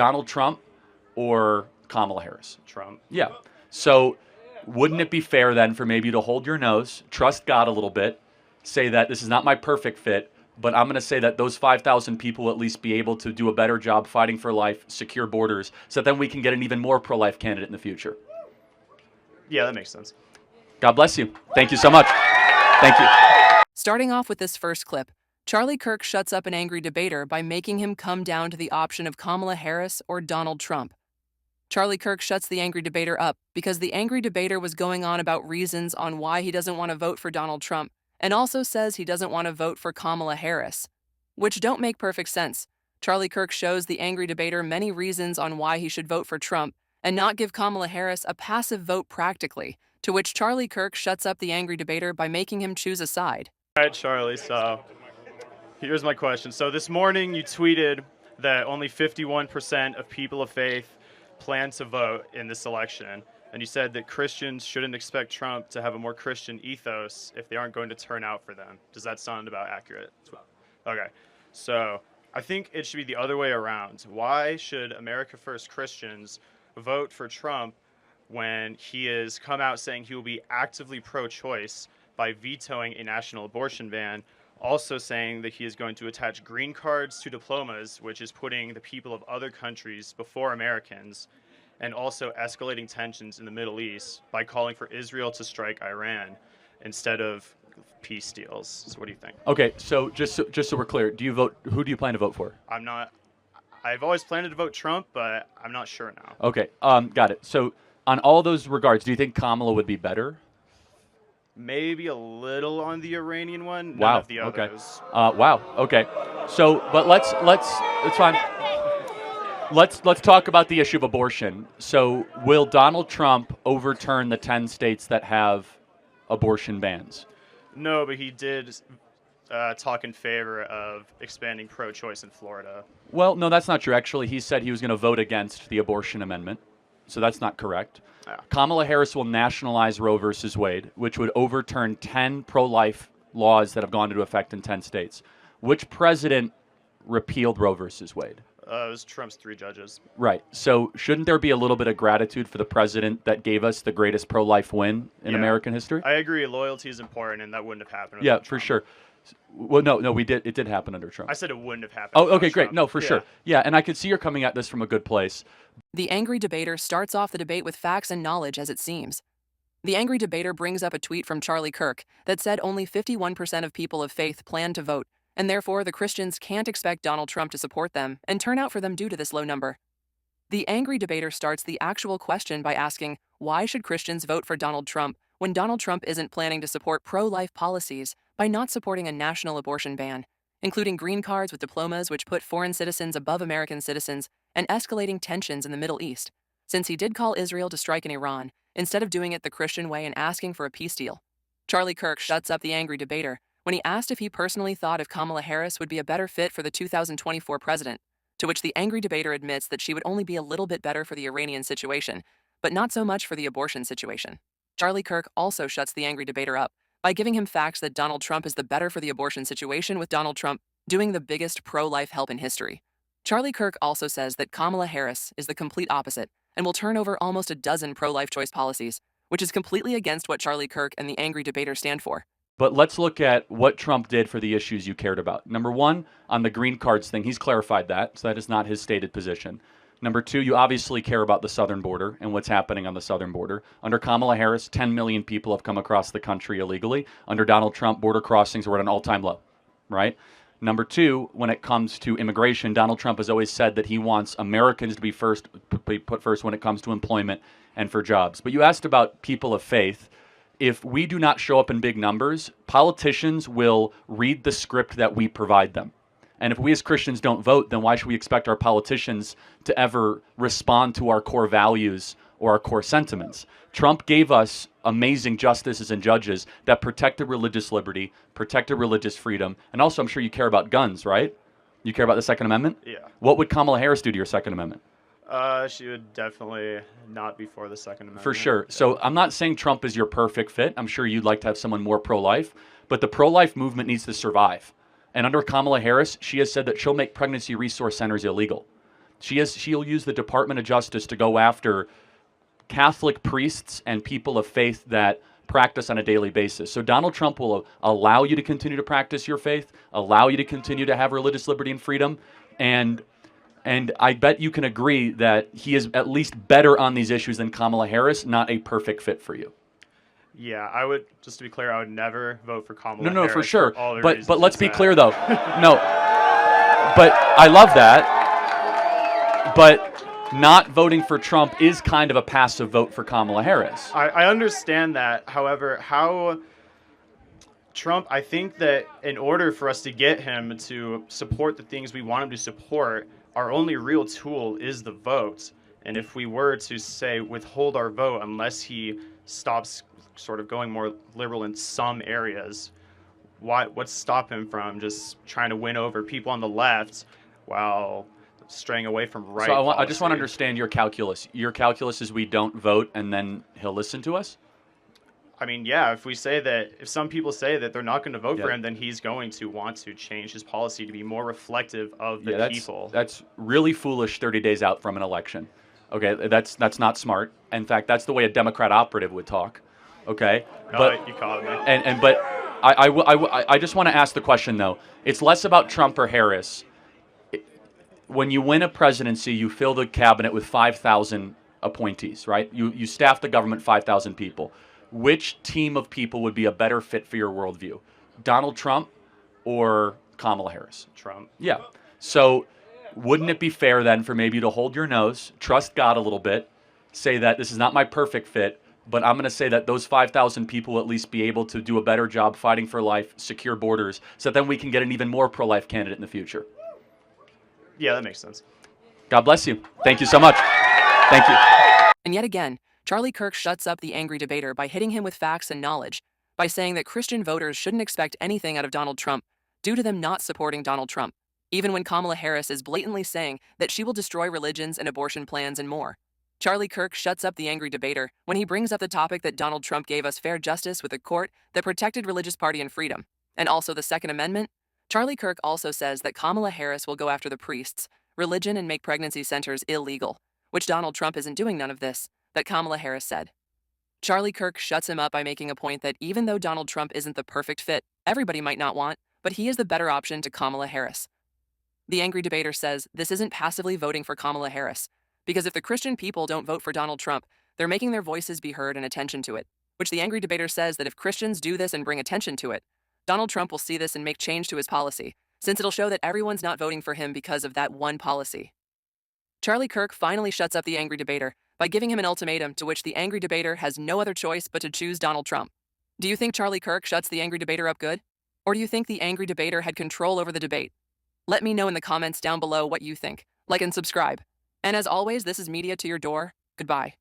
Donald Trump or Kamala Harris? Trump. Yeah. So wouldn't it be fair then for maybe you to hold your nose, trust God a little bit, say that this is not my perfect fit, but I'm going to say that those 5,000 people will at least be able to do a better job fighting for life, secure borders, so that then we can get an even more pro-life candidate in the future? Yeah, that makes sense. God bless you. Thank you so much. Thank you. Starting off with this first clip, Charlie Kirk shuts up an angry debater by making him come down to the option of Kamala Harris or Donald Trump. Charlie Kirk shuts the angry debater up because the angry debater was going on about reasons on why he doesn't want to vote for Donald Trump, and also says he doesn't want to vote for Kamala Harris, which don't make perfect sense. Charlie Kirk shows the angry debater many reasons on why he should vote for Trump and not give Kamala Harris a passive vote practically, to which Charlie Kirk shuts up the angry debater by making him choose a side. All right, Charlie, so here's my question. So this morning you tweeted that only 51% of people of faith plan to vote in this election, and you said that Christians shouldn't expect Trump to have a more Christian ethos if they aren't going to turn out for them. Does that sound about accurate? Okay, so I think it should be the other way around. Why should America First Christians vote for Trump when he has come out saying he will be actively pro-choice by vetoing a national abortion ban, also saying that he is going to attach green cards to diplomas, which is putting the people of other countries before Americans, and also escalating tensions in the Middle East by calling for Israel to strike Iran instead of peace deals? So what do you think? Okay, so just so we're clear, who do you plan to vote for? I've always planned to vote Trump, but I'm not sure now. Okay, got it. So on all those regards, do you think Kamala would be better? Maybe a little on the Iranian one. Wow. None of the Okay. others. Wow. Okay. So, but let's it's fine. Let's talk about the issue of abortion. So, will Donald Trump overturn the 10 states that have abortion bans? No, but he did talk in favor of expanding pro-choice in Florida. Well, no, that's not true. Actually, he said he was going to vote against the abortion amendment. So that's not correct. Yeah. Kamala Harris will nationalize Roe versus Wade, which would overturn 10 pro-life laws that have gone into effect in 10 states. Which president repealed Roe versus Wade? It was Trump's 3 judges. Right. So shouldn't there be a little bit of gratitude for the president that gave us the greatest pro-life win in American history? I agree. Loyalty is important, and that wouldn't have happened. Yeah, without for Trump. sure. Well, no, we did. It did happen under Trump. I said it wouldn't have happened. Oh, without okay, great. Trump. No, for sure. Yeah, and I could see you're coming at this from a good place. The angry debater starts off the debate with facts and knowledge as it seems. The angry debater brings up a tweet from Charlie Kirk that said only 51% of people of faith plan to vote, and therefore the Christians can't expect Donald Trump to support them and turn out for them due to this low number. The angry debater starts the actual question by asking, why should Christians vote for Donald Trump when Donald Trump isn't planning to support pro-life policies by not supporting a national abortion ban, including green cards with diplomas which put foreign citizens above American citizens, and escalating tensions in the Middle East, since he did call Israel to strike in Iran, instead of doing it the Christian way and asking for a peace deal. Charlie Kirk shuts up the angry debater when he asked if he personally thought if Kamala Harris would be a better fit for the 2024 president, to which the angry debater admits that she would only be a little bit better for the Iranian situation, but not so much for the abortion situation. Charlie Kirk also shuts the angry debater up by giving him facts that Donald Trump is the better for the abortion situation, with Donald Trump doing the biggest pro-life help in history. Charlie Kirk also says that Kamala Harris is the complete opposite and will turn over almost a dozen pro-life choice policies, which is completely against what Charlie Kirk and the angry debater stand for. But let's look at what Trump did for the issues you cared about. Number one, on the green cards thing, he's clarified that, so that is not his stated position. Number two, you obviously care about the southern border and what's happening on the southern border. Under Kamala Harris, 10 million people have come across the country illegally. Under Donald Trump, border crossings were at an all-time low, right? Number two, when it comes to immigration, Donald Trump has always said that he wants Americans to be put first when it comes to employment and for jobs. But you asked about people of faith. If we do not show up in big numbers, politicians will read the script that we provide them. And if we as Christians don't vote, then why should we expect our politicians to ever respond to our core values or our core sentiments? Trump gave us amazing justices and judges that protected religious liberty, protected religious freedom, and also I'm sure you care about guns, right? You care about the Second Amendment? Yeah. What would Kamala Harris do to your Second Amendment? She would definitely not be for the Second Amendment. For sure. So I'm not saying Trump is your perfect fit. I'm sure you'd like to have someone more pro-life, but the pro-life movement needs to survive. And under Kamala Harris, she has said that she'll make pregnancy resource centers illegal. She'll use the Department of Justice to go after Catholic priests and people of faith that practice on a daily basis. So Donald Trump will allow you to continue to practice your faith, allow you to continue to have religious liberty and freedom, and I bet you can agree that he is at least better on these issues than Kamala Harris, not a perfect fit for you. Yeah, I would, just to be clear, I would never vote for Kamala No, Harris. for sure. all the But reasons let's you be said. clear though. No. But I love that. But not voting for Trump is kind of a passive vote for Kamala Harris. I understand that. However, how Trump, I think that in order for us to get him to support the things we want him to support, our only real tool is the vote. And if we were to say withhold our vote unless he stops sort of going more liberal in some areas, what's stop him from just trying to win over people on the left while straying away from right So I just want to policy? understand your calculus. Your calculus is we don't vote and then he'll listen to us? I mean, yeah, if some people say that they're not going to vote for Yeah. him, then he's going to want to change his policy to be more reflective of the Yeah, people. that's really foolish 30 days out from an election. Okay, that's not smart. In fact, that's the way a Democrat operative would talk. Okay? But You caught me. but I just want to ask the question though. It's less about Trump or Harris. When you win a presidency, you fill the cabinet with 5,000 appointees, right? You staff the government 5,000 people. Which team of people would be a better fit for your worldview? Donald Trump or Kamala Harris? Trump. Yeah. So wouldn't it be fair then for maybe you to hold your nose, trust God a little bit, say that this is not my perfect fit, but I'm going to say that those 5,000 people will at least be able to do a better job fighting for life, secure borders, so then we can get an even more pro-life candidate in the future. Yeah, that makes sense. God bless you. Thank you so much. Thank you. And yet again, Charlie Kirk shuts up the angry debater by hitting him with facts and knowledge, by saying that Christian voters shouldn't expect anything out of Donald Trump due to them not supporting Donald Trump, even when Kamala Harris is blatantly saying that she will destroy religions and abortion plans and more. Charlie Kirk shuts up the angry debater when he brings up the topic that Donald Trump gave us fair justice with a court that protected religious party and freedom, and also the Second Amendment. Charlie Kirk also says that Kamala Harris will go after the priests, religion, and make pregnancy centers illegal, which Donald Trump isn't doing none of this, that Kamala Harris said. Charlie Kirk shuts him up by making a point that even though Donald Trump isn't the perfect fit everybody might not want, but he is the better option to Kamala Harris. The angry debater says this isn't passively voting for Kamala Harris, because if the Christian people don't vote for Donald Trump, they're making their voices be heard and attention to it, which the angry debater says that if Christians do this and bring attention to it, Donald Trump will see this and make change to his policy, since it'll show that everyone's not voting for him because of that one policy. Charlie Kirk finally shuts up the angry debater by giving him an ultimatum to which the angry debater has no other choice but to choose Donald Trump. Do you think Charlie Kirk shuts the angry debater up good? Or do you think the angry debater had control over the debate? Let me know in the comments down below what you think. Like and subscribe. And as always, this is Media to Your Door. Goodbye.